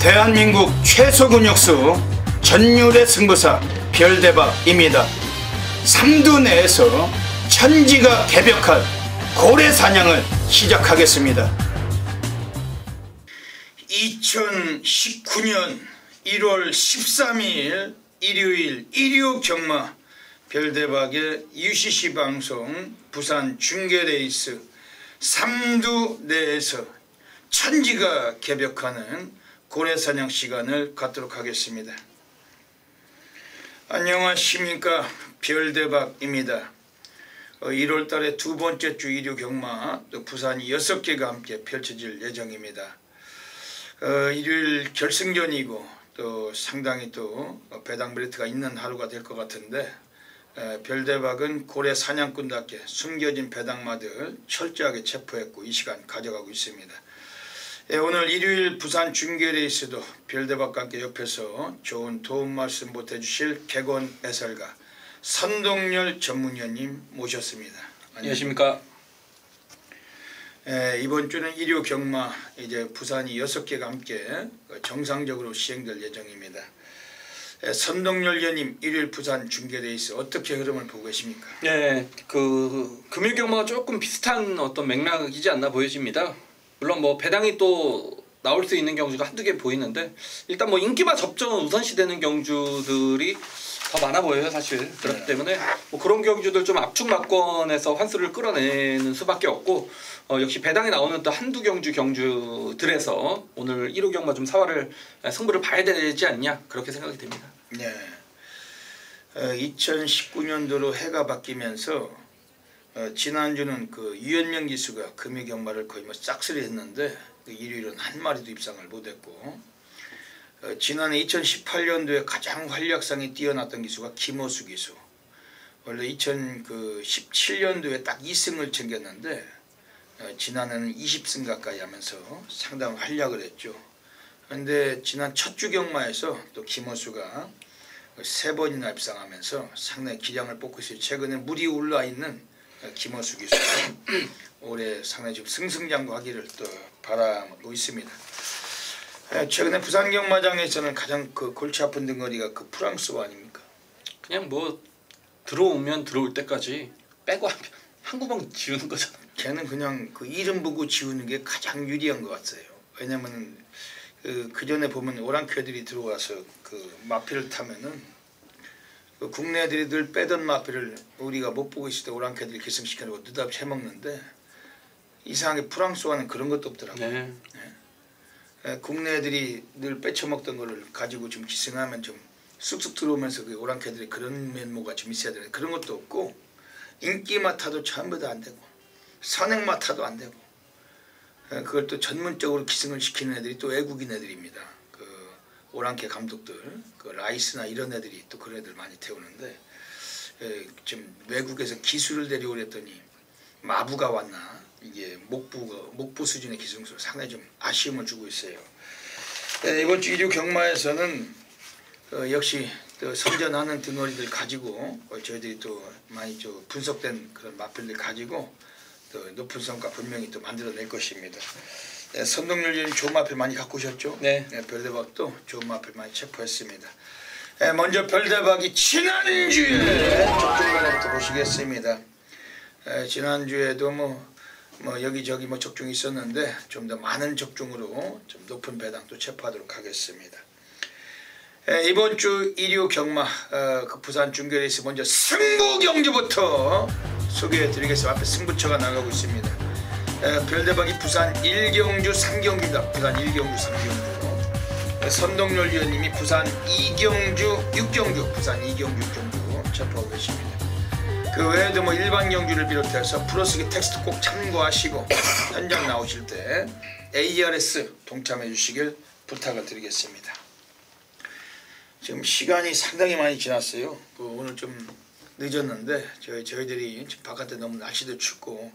대한민국 최소 근육수 전율의 승부사 별대박입니다. 삼두 내에서 천지가 개벽한 고래 사냥을 시작하겠습니다. 2019년 1월 13일 일요일 일요 경마 별대박의 UCC 방송 부산 중계레이스 삼두 내에서 천지가 개벽하는 고래사냥 시간을 갖도록 하겠습니다. 안녕하십니까, 별대박입니다. 1월달에 두 번째 주 일요 경마 또 부산이 6개가 함께 펼쳐질 예정입니다. 일요일 결승전이고 또 상당히 또 배당 메리트가 있는 하루가 될 것 같은데, 별대박은 고래 사냥꾼답게 숨겨진 배당마들 철저하게 체포했고 이 시간 가져가고 있습니다. 오늘 일요일 부산 중계레이스도 별대박과 함께 옆에서 좋은 도움 말씀 보태주실 객원 해설가 선동열 전문위원님 모셨습니다. 안녕하십니까. 이번 주는 일요 경마 이제 부산이 6개가 함께 정상적으로 시행될 예정입니다. 선동열 위원님, 일요일 부산 중계레이스 어떻게 흐름을 보고 계십니까? 네, 금일 경마가 조금 비슷한 어떤 맥락이지 않나 보여집니다. 물론 뭐 배당이 또 나올 수 있는 경주가 한두 개 보이는데, 일단 뭐 인기만 접전 우선시되는 경주들이 더 많아 보여요, 사실. 그렇기 때문에 뭐 그런 경주들 좀 압축 막권에서 환수를 끌어내는 수밖에 없고, 역시 배당이 나오는 또 한두 경주들에서 오늘 1호 경마 좀 승부를 봐야 되지 않냐, 그렇게 생각이 됩니다. 네. 2019년도로 해가 바뀌면서 지난주는 그 유현명 기수가 금일 경마를 거의 뭐 싹쓸이 했는데 일요일은 한 마리도 입상을 못했고, 지난해 2018년도에 가장 활약상이 뛰어났던 기수가 김호수 기수. 원래 2017년도에 딱 2승을 챙겼는데 지난해는 20승 가까이 하면서 상당히 활약을 했죠. 그런데 지난 첫 주 경마에서 또 김호수가 3번이나 입상하면서 상당히 기량을 뽑고 있어요. 최근에 물이 올라있는 김호수 기수가 올해 상당히 지금 승승장구하기를 또 바라고 있습니다. 최근에 부산 경마장에서는 가장 그 골치 아픈 덩어리가 그 프랑스어 아닙니까? 그냥 뭐 들어오면 들어올 때까지 빼고 한 구멍 지우는 거잖아. 걔는 그냥 그 이름 보고 지우는 게 가장 유리한 것 같아요. 왜냐면 그 전에 보면 오랑캐들이 들어와서 그 마피를 타면은 그 국내 애들이 늘 빼던 마피를 우리가 못 보고 있을 때 오랑캐들이 기승시켜놓고 느닷없이 해먹는데, 이상하게 프랑스어는 그런 것도 없더라고요. 네. 국내 애들이 늘 빼쳐먹던 거를 가지고 좀 기승하면 좀 쑥쑥 들어오면서 그 오랑캐들이 그런 면모가 좀 있어야 되는데 그런 것도 없고, 인기 맡아도 전부 다 안 되고 선행 맡아도 안 되고, 그걸 또 전문적으로 기승을 시키는 애들이 또 외국인 애들입니다. 그 오랑캐 감독들, 그 라이스나 이런 애들이 또 그런 애들 많이 태우는데, 좀 외국에서 기술을 데려오랬더니 마부가 왔나, 이게 목부 수준의 기승수로 상당히 좀 아쉬움을 주고 있어요. 이번 주 일요 경마에서는 역시 또 선전하는 덩어리들 가지고 저희들이 또 많이 좀 분석된 그런 마필들 가지고 또 높은 성과 분명히 또 만들어낼 것입니다. 선동열 위원님 좋은 마필 많이 갖고 오셨죠? 네. 별대박도 좋은 마필 많이 체포했습니다. 먼저 별대박이 지난주에 적중간부터 보시겠습니다. 지난주에도 뭐 여기저기 뭐 적중이 있었는데 좀 더 많은 적중으로 좀 높은 배당 또 체포하도록 하겠습니다. 이번 주 일요 경마 그 부산 중계레이스 먼저 승부 경주부터 소개해드리겠습니다. 앞에 승부처가 나가고 있습니다. 별대박이 부산 1경주 3경주입니다. 부산 1경주 3경주. 선동열 위원님이 부산 2경주 6경주, 부산 2경주 6경주 체포하고 계십니다. 그 외에도 뭐 일반 경주를 비롯해서 프로스기 텍스트 꼭 참고하시고 현장 나오실 때 ARS 동참해 주시길 부탁을 드리겠습니다. 지금 시간이 상당히 많이 지났어요. 오늘 좀 늦었는데 저희들이 지금 바깥에 너무 날씨도 춥고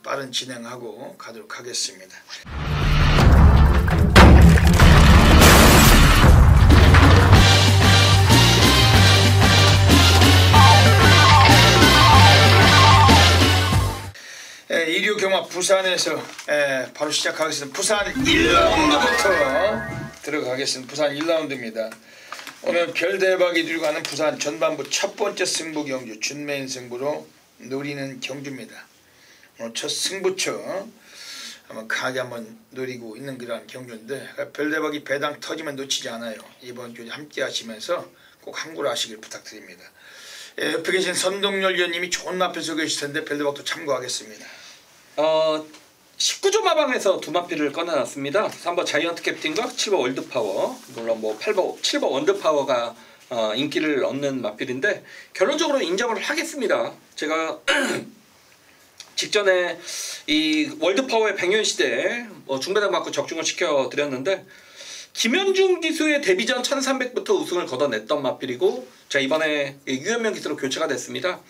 빠른 진행하고 가도록 하겠습니다. 일요 경마 부산에서 바로 시작하겠습니다. 부산 1라운드부터 들어가겠습니다. 부산 1라운드입니다. 오늘 별대박이 들고 가는 부산 전반부 첫 번째 승부 경주 준메인 승부로 노리는 경주입니다. 오늘 첫 승부처 한번 강하게 한번 노리고 있는 그런 경주인데 별대박이 배당 터지면 놓치지 않아요. 이번 주에 함께 하시면서 꼭 함구를 하시길 부탁드립니다. 옆에 계신 선동열 위원님이 좋은 마표 쏘고 계실 텐데 별대박도 참고하겠습니다. 19조 마방에서 두 마필을 꺼내놨습니다. 3번 자이언트 캡틴과 7번 월드파워, 물론 뭐 7번 원더파워가 인기를 얻는 마필인데 결론적으로 인정을 하겠습니다. 제가 직전에 이 월드파워의 백년시대에 중배당 맞고 적중을 시켜드렸는데 김현중 기수의 데뷔전 1300부터 우승을 걷어냈던 마필이고 자 이번에 유현명 기수로 교체가 됐습니다.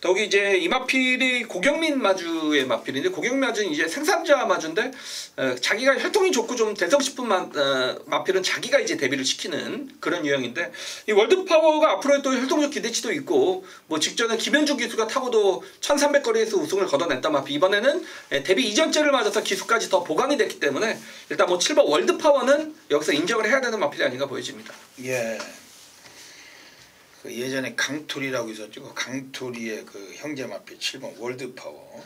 더욱이 이제 이 마필이 고경민 마주의 마필인데 고경민 마주는 이제 생산자 마주인데 자기가 혈통이 좋고 좀 대성 싶은 마필은 자기가 이제 데뷔를 시키는 그런 유형인데 이 월드파워가 앞으로의 또 혈통적 기대치도 있고 뭐 직전에 김현중 기수가 타고도 1300거리에서 우승을 걷어냈던 마필 이번에는 데뷔 이전째를 맞아서 기수까지 더 보강이 됐기 때문에 일단 뭐 7번 월드파워는 여기서 인정을 해야 되는 마필이 아닌가 보여집니다. 예. 그 예전에 강토리라고 있었죠. 그 강토리의 그 형제 마필 7번 월드파워.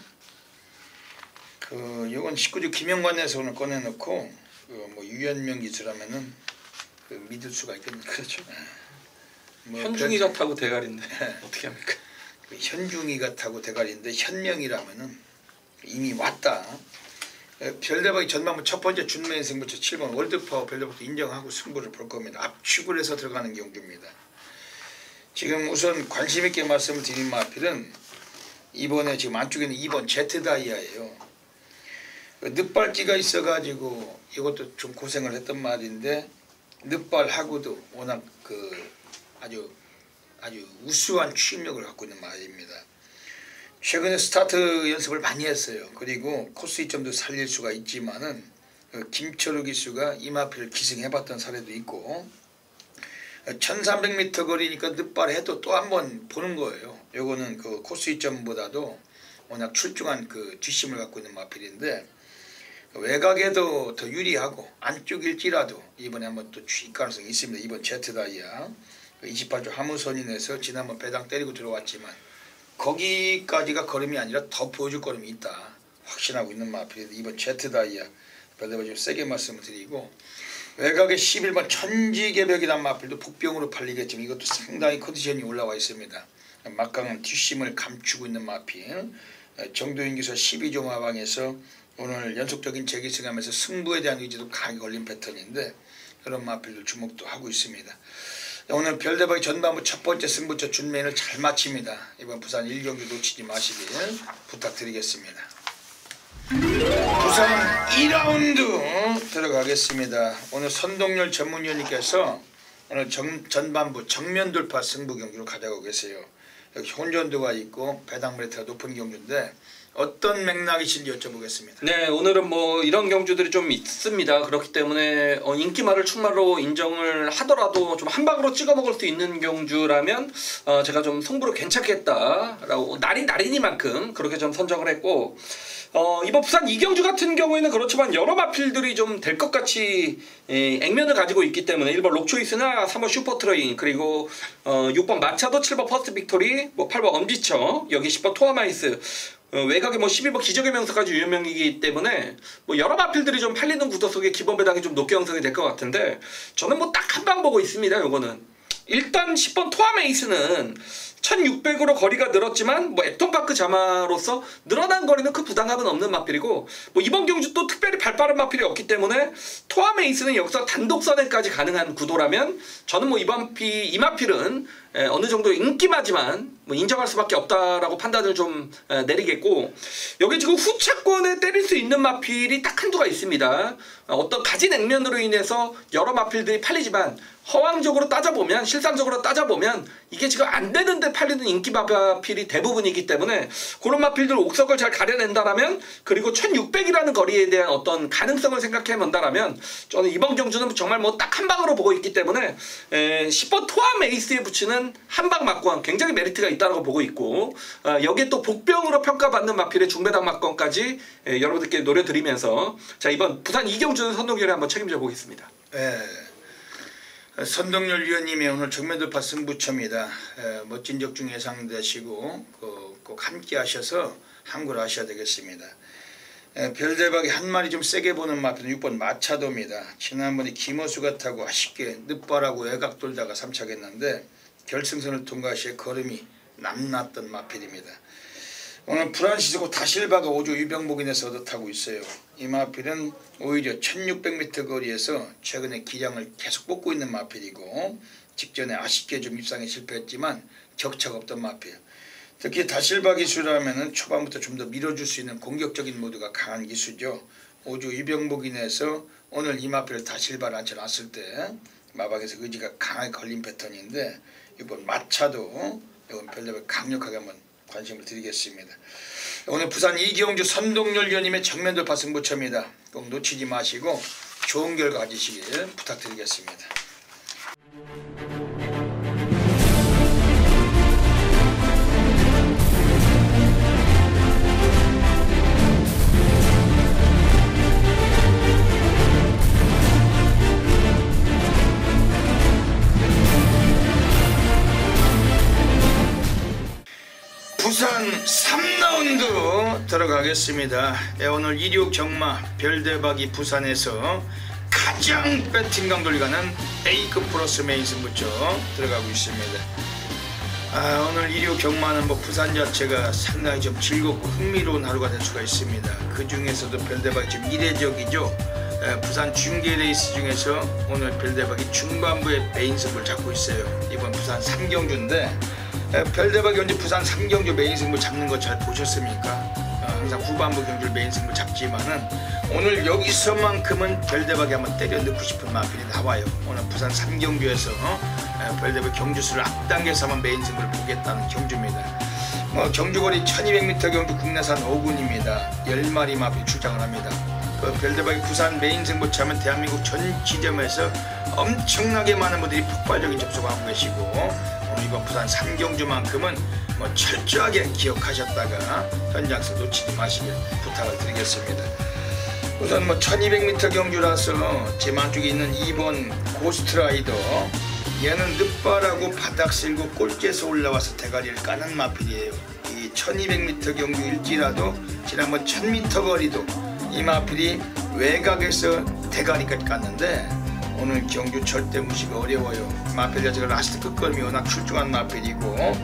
그 요건 19주 김영관에서 오늘 꺼내놓고 그 뭐 유현명 기수라면은 그 믿을 수가 있겠습니까? 그렇죠. 뭐 현중이가 타고 대가리인데 어떻게 합니까? 그 현중이가 타고 대가리인데 현명이라면은 이미 왔다. 별대박이 전반부 첫 번째 준메인 승부처 7번 월드파워 별대박도 인정하고 승부를 볼 겁니다. 압축을 해서 들어가는 경주입니다. 지금 우선 관심있게 말씀을 드린 마필은 이번에 지금 안쪽에는 2번 제트다이아예요. 늑발기가 있어가지고 이것도 좀 고생을 했던 말인데 늑발하고도 워낙 그 아주 우수한 추임력을 갖고 있는 말입니다. 최근에 스타트 연습을 많이 했어요. 그리고 코스 이점도 살릴 수가 있지만은 김철우 기수가 이 마필을 기승해봤던 사례도 있고 1300m 거리니까 늑발해도 또 한 번 보는 거예요. 요거는 그 코스 이점보다도 워낙 출중한 그 뒷심을 갖고 있는 마필인데 외곽에도 더 유리하고 안쪽일지라도 이번에 한번 또 취입 가능성이 있습니다. 이번 제트다이아 28조 하무선인에서 지난번 배당 때리고 들어왔지만 거기까지가 걸음이 아니라 더 보여줄 걸음이 있다 확신하고 있는 마필인데 이번 제트다이아 별대박 좀 세게 말씀을 드리고 외곽의 11번 천지개벽이란 마필도 복병으로 팔리겠지만 이것도 상당히 컨디션이 올라와 있습니다. 막강한 뒷심을 감추고 있는 마필 정도인 기수 12조 마방에서 오늘 연속적인 재기승하면서 승부에 대한 의지도 강하게 걸린 패턴인데 그런 마필도 주목도 하고 있습니다. 오늘 별대박이 전반부 첫 번째 승부처 준메인을 잘 마칩니다. 이번 부산 1경기 놓치지 마시길 부탁드리겠습니다. 부산 2라운드 들어가겠습니다. 오늘 선동열 전문위원님께서 오늘 전반부 정면 돌파 승부 경기로 가져가고 계세요. 여기 혼전도가 있고 배당 메리트가 높은 경주인데 어떤 맥락이신지 여쭤보겠습니다. 네, 오늘은 뭐 이런 경주들이 좀 있습니다. 그렇기 때문에 인기말을 충말로 인정을 하더라도 좀 한 방으로 찍어 먹을 수 있는 경주라면 제가 좀 승부로 괜찮겠다라고 날이니만큼 그렇게 좀 선정을 했고 이번 부산 이경주 같은 경우에는 그렇지만 여러 마필들이 좀 될 것 같이 액면을 가지고 있기 때문에 1번 록초이스나 3번 슈퍼트레인 그리고 6번 마차도 7번 퍼스트 빅토리 뭐 8번 엄지처 여기 10번 토아마이스 외곽에 뭐 12번 기적의 명수까지 유명이기 때문에 뭐 여러 마필들이 좀 팔리는 구도 속에 기본 배당이 좀 높게 형성이 될 것 같은데 저는 뭐 딱 한 방 보고 있습니다. 요거는 일단 10번 토아메이스는 1600으로 거리가 늘었지만 뭐 에톤파크 자마로서 늘어난 거리는 큰 부담감은 없는 마필이고 뭐 이번 경주 또 특별히 발빠른 마필이 없기 때문에 토아메이스는 여기서 단독선회까지 가능한 구도라면 저는 뭐 이 마필은 어느 정도 인기마지만 뭐 인정할 수밖에 없다라고 판단을 좀 내리겠고 여기 지금 후차권에 때릴 수 있는 마필이 딱 한두가 있습니다. 어떤 가진 액면으로 인해서 여러 마필들이 팔리지만 허황적으로 따져보면 실상적으로 따져보면 이게 지금 안 되는데 팔리는 인기 마필이 대부분이기 때문에 그런 마필들 옥석을 잘 가려낸다라면 그리고 1600이라는 거리에 대한 어떤 가능성을 생각해 본다라면 저는 이번 경주는 정말 뭐 딱 한 방으로 보고 있기 때문에 10번 토암 에이스에 붙이는 한방 막권 굉장히 메리트가 있다고 보고 있고 여기에 또 복병으로 평가받는 마필의 중배당 막권까지 여러분들께 노려드리면서 자 이번 부산 이경주 선동결에 한번 책임져 보겠습니다. 선동열 위원님이 오늘 정면 돌파 승부처입니다. 멋진 적중 예상되시고 꼭 함께 하셔서 항구를 하셔야 되겠습니다. 별대박이 한 마리 좀 세게 보는 마필은 6번 마차도입니다. 지난번에 김호수가 타고 아쉽게 늦바라고 외곽 돌다가 3착했는데 결승선을 통과 시에 걸음이 남났던 마필입니다. 오늘 프란시스코 다실바가 5조 유병목인에서 얻어 타고 있어요. 이 마필은 오히려 1600m 거리에서 최근에 기량을 계속 뽑고 있는 마필이고 직전에 아쉽게 좀 입상에 실패했지만 격차가 없던 마필. 특히 다실바 기수라면 초반부터 좀 더 밀어줄 수 있는 공격적인 모드가 강한 기수죠. 5조 유병목인에서 오늘 이 마필을 다실바를 앉혀놨을 때 마박에서 의지가 강하게 걸린 패턴인데 이번 마차도 이번 별대박 강력하게 한번 관심을 드리겠습니다. 오늘 부산 이경주 선동열 위원님의 정면 돌파 승부처입니다. 꼭 놓치지 마시고 좋은 결과 가지시길 부탁드리겠습니다. 부산 3라운드 들어가겠습니다. 오늘 1.6 경마 별대박이 부산에서 가장 배팅 강도를 가는 A급 플러스 메인 승부처 들어가고 있습니다. 오늘 1.6 경마는 부산 자체가 상당히 좀 즐겁고 흥미로운 하루가 될 수가 있습니다. 그 중에서도 별대박이 좀 이례적이죠. 부산 중계 레이스 중에서 오늘 별대박이 중반부에 메인 승부를 잡고 있어요. 이번 부산 3경주인데 별대박이 언제 부산 3경주 메인 승부 잡는 거 잘 보셨습니까? 항상 후반부 경주를 메인 승부 잡지만은 오늘 여기서만큼은 별대박이 한번 때려 넣고 싶은 마필이 나와요. 오늘 부산 3경주에서 별대박 경주수를 앞당겨서 한번 메인 승부를 보겠다는 경주입니다. 경주거리 1200m 경주 국내산 5군입니다. 10마리 마필 출장을 합니다. 별대박이 부산 메인 승부처 하면 대한민국 전 지점에서 엄청나게 많은 분들이 폭발적인 접속을 하고 계시고 이번 부산 3경주만큼은 철저하게 기억하셨다가 현장에서 놓치지 마시길 부탁을 드리겠습니다. 우선 1200m 경주라서 제 만쪽에 있는 2번 고스트라이더, 얘는 늦바라고 바닥 쓸고 꼴찌에서 올라와서 대가리를 까는 마필이에요. 이 1200m 경주일지라도 지난번 1000m 거리도 이 마필이 외곽에서 대가리까지 깠는데 오늘 경주 절대 무시가 어려워요. 마필 자체가 라스트 끝걸음이 워낙 출중한 마필이고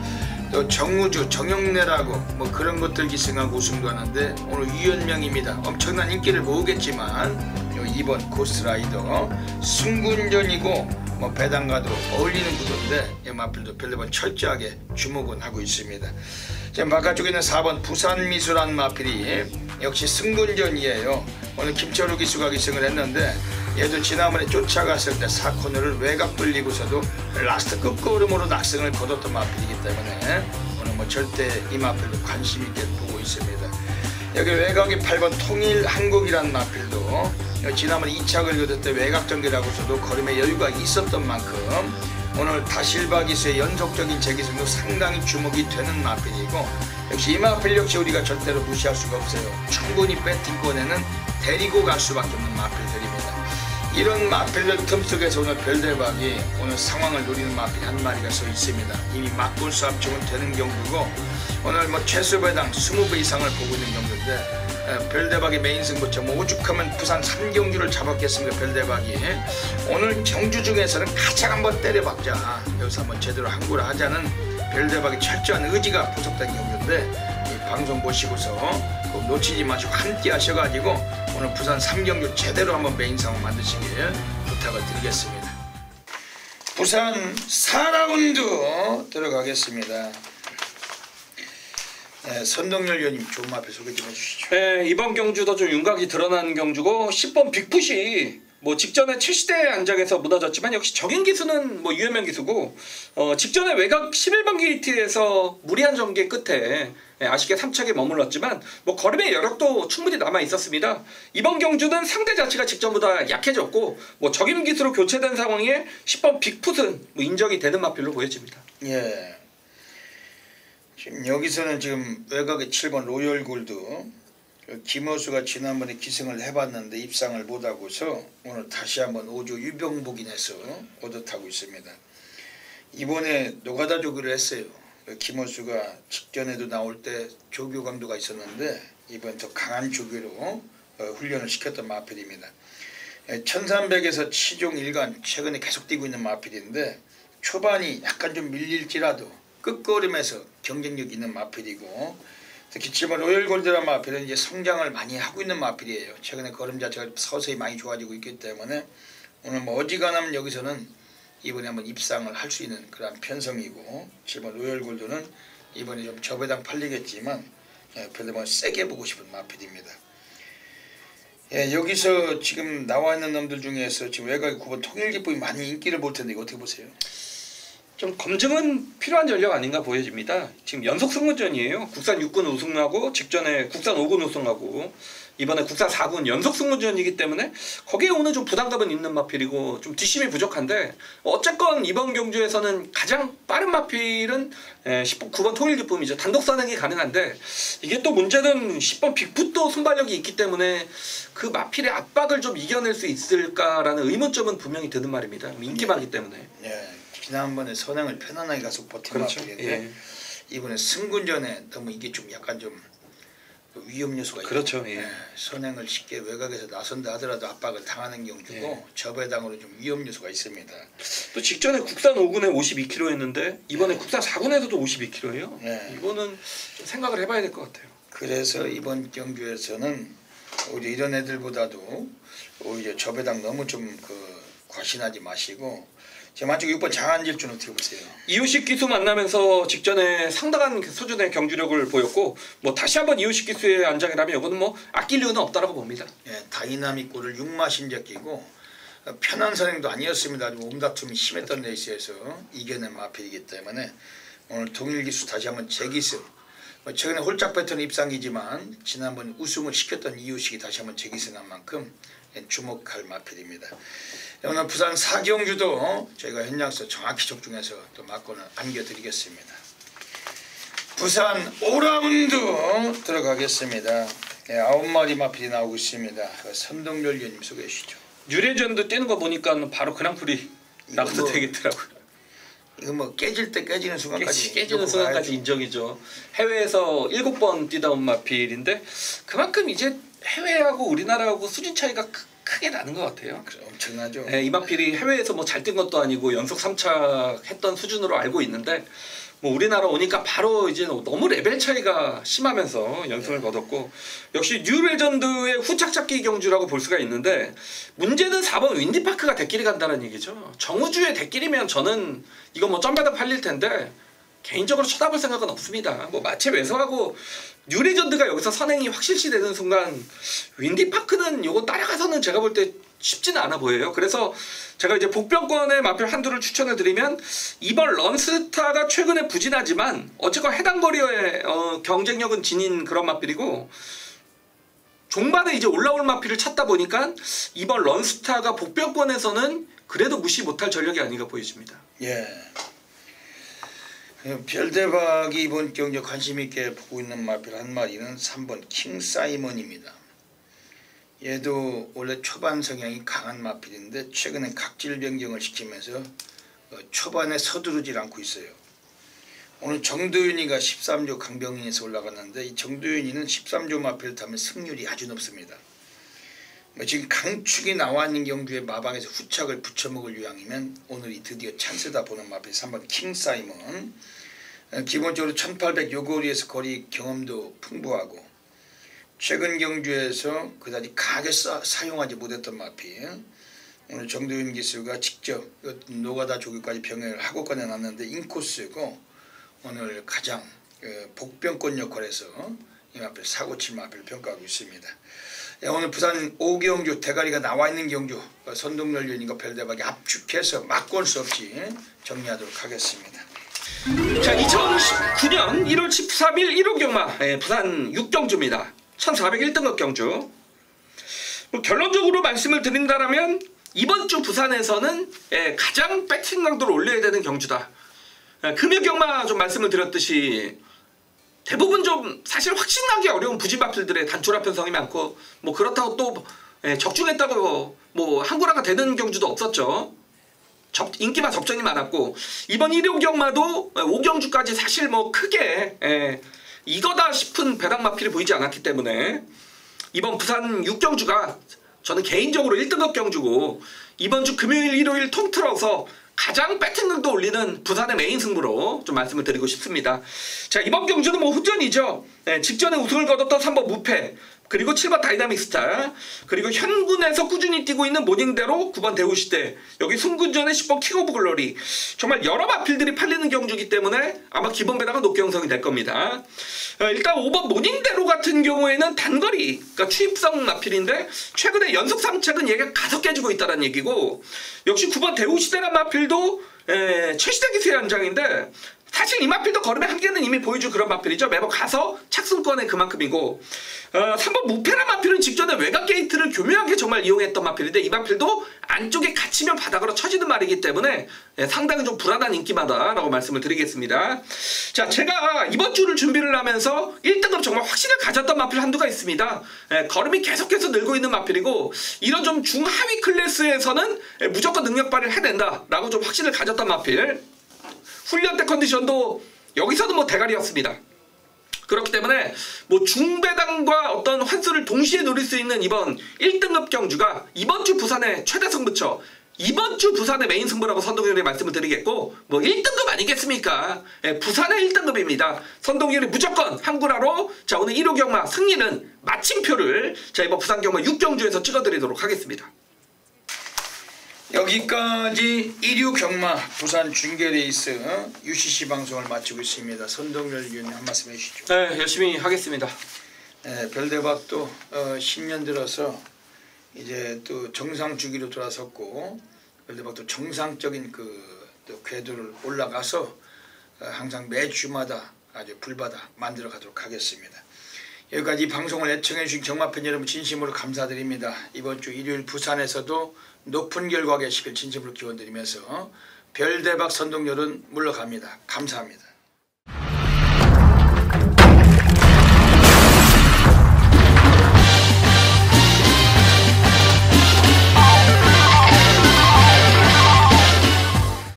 또 정우주, 정영래라고 그런 것들 기승하고 우승도 하는데 오늘 유연명입니다. 엄청난 인기를 모으겠지만 2번 고스트라이더 승군전이고 배당과도 어울리는 구도인데 이 마필도 별대박 철저하게 주목은 하고 있습니다. 지금 바깥쪽에 있는 4번 부산미술한 마필이 역시 승군전이에요. 오늘 김철우 기수가 기승을 했는데 얘도 지난번에 쫓아갔을 때 4코너를 외곽 돌리고서도 라스트 끝걸음으로 낙승을 거뒀던 마필이기 때문에 오늘 절대 이 마필도 관심 있게 보고 있습니다. 여기 외곽이 8번 통일한국이라는 마필도 지난번에 2착을 거둘 때 외곽 전개라고서도 걸음에 여유가 있었던 만큼 오늘 다실바 기수의 연속적인 재기승도 상당히 주목이 되는 마필이고 역시 이 마필 역시 우리가 절대로 무시할 수가 없어요. 충분히 배팅권에는 데리고 갈 수밖에 없는 마필들입니다. 이런 마필들 틈 속에서 오늘 별대박이 오늘 상황을 노리는 마필 한 마리가 서 있습니다. 이미 맞골수 합치면 되는 경주고 오늘 최소 배당 20배 이상을 보고 있는 경주인데 별대박의 메인 승부처 오죽하면 부산 3경주를 잡았겠습니까. 별대박이 오늘 경주 중에서는 가장 한번 때려박자, 여기서 한번 제대로 항구를 하자는 별대박의 철저한 의지가 보석된 경주인데 이 방송 보시고서 꼭 놓치지 마시고 함께 하셔가지고 오늘 부산 3경주 제대로 한번 메인 상황 만드시길 부탁을 드리겠습니다. 부산 4라운드 들어가겠습니다. 선동열 위원님 좋은 마필 소개 좀 해주시죠. 네, 이번 경주도 좀 윤곽이 드러나는 경주고 10번 빅풋이 직전에 70대 안장에서 무너졌지만 역시 적인 기수는 유현명 기수고 직전에 외곽 11번 게이트에서 무리한 전개 끝에 아쉽게 3착에 머물렀지만 걸음의 여력도 충분히 남아 있었습니다. 이번 경주는 상대 자체가 직전보다 약해졌고 적인 기수로 교체된 상황에 10번 빅풋은 인정이 되는 마필로 보여집니다. 예. 지금 여기서는 지금 외곽에 7번 로열 골드, 김호수가 지난번에 기승을 해봤는데 입상을 못하고서 오늘 다시 한번 5조 유병복인해서 얻어타고 있습니다. 이번에 노가다 조교를 했어요. 김호수가 직전에도 나올 때 조교 강도가 있었는데 이번 더 강한 조교로 훈련을 시켰던 마필입니다. 1300에서 치종 1간 최근에 계속 뛰고 있는 마필인데 초반이 약간 좀 밀릴지라도 끝걸음에서 경쟁력 있는 마필이고 특히 7번 로열골드란 마필은 이제 성장을 많이 하고 있는 마필이에요. 최근에 걸음 자체가 서서히 많이 좋아지고 있기 때문에 오늘 뭐 어지간하면 여기서는 이번에 한번 입상을 할 수 있는 그런 편성이고 7번 로열골드는 이번에 좀 저배당 팔리겠지만 별로 뭐 세게 보고 싶은 마필입니다. 여기서 지금 나와 있는 놈들 중에서 지금 외곽의 9번 통일기법이 많이 인기를 볼 텐데 이거 어떻게 보세요? 좀 검증은 필요한 전략 아닌가 보여집니다. 지금 연속 승무전이에요. 국산 6군 우승하고 직전에 국산 5군 우승하고 이번에 국산 4군 연속 승무전이기 때문에 거기에 오는 좀 부담감은 있는 마필이고 좀 뒷심이 부족한데 어쨌건 이번 경주에서는 가장 빠른 마필은 9번 통일기쁨이죠. 단독 선행이 가능한데 이게 또 문제는 10번 빅풋도 순발력이 있기 때문에 그 마필의 압박을 좀 이겨낼 수 있을까라는 의문점은 분명히 드는 말입니다. 인기 많기 때문에. 지난번에 선행을 편안하게 가서 버틴 마필인데 이번에 승군전에 너무 이게 좀 약간 좀 위험 요소가 있고 그렇죠. 선행을 쉽게 외곽에서 나선다 하더라도 압박을 당하는 경주고 저배당으로 좀 위험 요소가 있습니다. 또 직전에 국산 5군에 52kg였는데 이번에 국산 4군에서도 52kg예요. 이거는 좀 생각을 해봐야 될 것 같아요. 그래서 이번 경주에서는 오히려 이런 애들보다도 오히려 저배당 너무 좀 과신하지 마시고 지금 한쪽 6번 장한질주는 어떻게 보세요? 이호식 기수 만나면서 직전에 상당한 수준의 경주력을 보였고 뭐 다시 한번 이호식 기수의 안장이라면 이거는 뭐 아낄 이유는 없다라고 봅니다. 다이나믹골을 6마신적 끼고 편한 선행도 아니었습니다. 몸다툼이 심했던 레이스에서 이겨낸 마필이기 때문에 오늘 동일기수 다시 한번 재기승 최근에 홀짝 패턴 입상이지만 지난번 우승을 시켰던 이호식이 다시 한번 재기승한 만큼 주목할 마필입니다. 오늘 부산 사경주도 저희가 현장에서 정확히 적중해서 또 막고는 안겨드리겠습니다. 부산 5라운드 들어가겠습니다. 9마리 마필이 나오고 있습니다. 선동열 위원님 소개해 주시죠. 뉴레전드 뛰는 거 보니까 바로 그랑프리 나가도 되겠더라고요. 이거 뭐 깨질 때 깨지는 순간까지 깨지는 순간까지 인정이죠. 해외에서 7번 뛰다 온 마필인데 그만큼 이제 해외하고 우리나라하고 수준 차이가 크게 나는 것 같아요. 엄청나죠. 이 마필이 해외에서 뭐 잘 뛴 것도 아니고 연속 3착 했던 수준으로 알고 있는데 뭐 우리나라 오니까 바로 이제 너무 레벨 차이가 심하면서 연승을 거뒀고 역시 뉴레전드의 후착 잡기 경주라고 볼 수가 있는데 문제는 4번 윈디파크가 대끼리 간다는 얘기죠. 정우주의 대끼리면 저는 이거 뭐 점배당 팔릴 텐데 개인적으로 쳐다볼 생각은 없습니다. 뭐 마체 외소하고 뉴레전드가 여기서 선행이 확실시 되는 순간 윈디파크는 요거 따라가서는 제가 볼 때 쉽지는 않아 보여요. 그래서 제가 이제 복병권의 마필 한두를 추천을 드리면 2번 런스타가 최근에 부진하지만 어쨌건 해당 거리의 경쟁력은 지닌 그런 마필이고 종반에 이제 올라올 마필을 찾다 보니까 2번 런스타가 복병권에서는 그래도 무시 못할 전력이 아닌가 보여집니다. 별대박이 이번 경기에 관심 있게 보고 있는 마필 한 마리는 3번 킹사이먼입니다. 얘도 원래 초반 성향이 강한 마필인데 최근에 각질 변경을 시키면서 초반에 서두르질 않고 있어요. 오늘 정도윤이가 13조 강병인에서 올라갔는데 이 정도윤이는 13조 마필을 타면 승률이 아주 높습니다. 지금 강축이 나와 있는 경주에 마방에서 후착을 붙여먹을 유형이면 오늘이 드디어 찬스다 보는 마필 3번 킹사이먼. 기본적으로 1800 요거리에서 거리 경험도 풍부하고 최근 경주에서 그다지 강하게 사용하지 못했던 마필. 오늘 정도윤 기수가 직접 노가다 조교까지 병행을 하고 꺼내놨는데 인코스고 오늘 가장 복병권 역할에서 이 마필 사고칠 마필 평가하고 있습니다. 오늘 부산 5경주 대가리가 나와 있는 경주 선동열 위원님과 별대박이 압축해서 막고할 수 없이 정리하도록 하겠습니다. 자, 2019년 1월 13일 1호 경마 부산 6경주입니다. 1401등급 경주. 뭐 결론적으로 말씀을 드린다면 이번 주 부산에서는 가장 배팅 강도를 올려야 되는 경주다. 금요 경마 좀 말씀을 드렸듯이 대부분 좀 사실 확신하기 어려운 부진마필들의 단추라 편성이 많고 뭐 그렇다고 또 적중했다고 뭐 한구라가 되는 경주도 없었죠. 인기마 접전이 많았고 이번 1호 경마도 5경주까지 사실 뭐 크게 이거다 싶은 배당마필이 보이지 않았기 때문에 이번 부산 6경주가 저는 개인적으로 1등급 경주고 이번 주 금요일 일요일 통틀어서 가장 배팅력도 올리는 부산의 메인 승부로 좀 말씀을 드리고 싶습니다. 자, 이번 경주는 뭐 후전이죠. 직전에 우승을 거뒀던 3번 무패, 그리고 7번 다이나믹 스타, 그리고 현군에서 꾸준히 뛰고 있는 모닝대로 9번 대우시대, 여기 승군전의 10번 킹 오브 글로리. 정말 여러 마필들이 팔리는 경주이기 때문에 아마 기본 배당은 높게 형성이 될 겁니다. 일단 5번 모닝대로 같은 경우에는 단거리, 그러니까 추입성 마필인데 최근에 연속 3착은 얘가 5개 주고 있다는 얘기고, 역시 9번 대우시대란 마필도 최시대 기수의 연장인데 사실 이 마필도 걸음의 한계는 이미 보여준 그런 마필이죠. 매번 가서 착승권의 그만큼이고 3번 무페라 마필은 직전에 외곽 게이트를 교묘하게 정말 이용했던 마필인데 이 마필도 안쪽에 갇히면 바닥으로 쳐지는 말이기 때문에 상당히 좀 불안한 인기마다라고 말씀을 드리겠습니다. 자, 제가 이번 주를 준비를 하면서 1등급 정말 확신을 가졌던 마필 한두가 있습니다. 걸음이 계속해서 늘고 있는 마필이고 이런 좀 중하위 클래스에서는 무조건 능력 발휘를 해야 된다라고 좀 확신을 가졌던 마필. 훈련 때 컨디션도 여기서도 뭐 대가리였습니다. 그렇기 때문에 뭐 중배당과 어떤 환수를 동시에 노릴 수 있는 이번 1등급 경주가 이번 주 부산의 최대 승부처, 이번 주 부산의 메인 승부라고 선동열이 말씀을 드리겠고, 뭐 1등급 아니겠습니까? 부산의 1등급입니다. 선동열이 무조건 한구라로 자, 오늘 1호 경마 승리는 마침표를 자, 이번 부산 경마 6경주에서 찍어드리도록 하겠습니다. 여기까지 1류 경마 부산 중계레이스 UCC 방송을 마치고 있습니다. 선동열 위원님 한 말씀 해주시죠. 네, 열심히 하겠습니다. 별대박도 10년 들어서 이제 또 정상 주기로 돌아섰고 별대박도 정상적인 또 궤도를 올라가서 항상 매주마다 아주 불바다 만들어 가도록 하겠습니다. 여기까지 이 방송을 애청해 주신 경마팬 여러분 진심으로 감사드립니다. 이번 주 일요일 부산에서도 높은 결과 계시길 진심으로 기원드리면서 별대박 선동열은 물러갑니다. 감사합니다.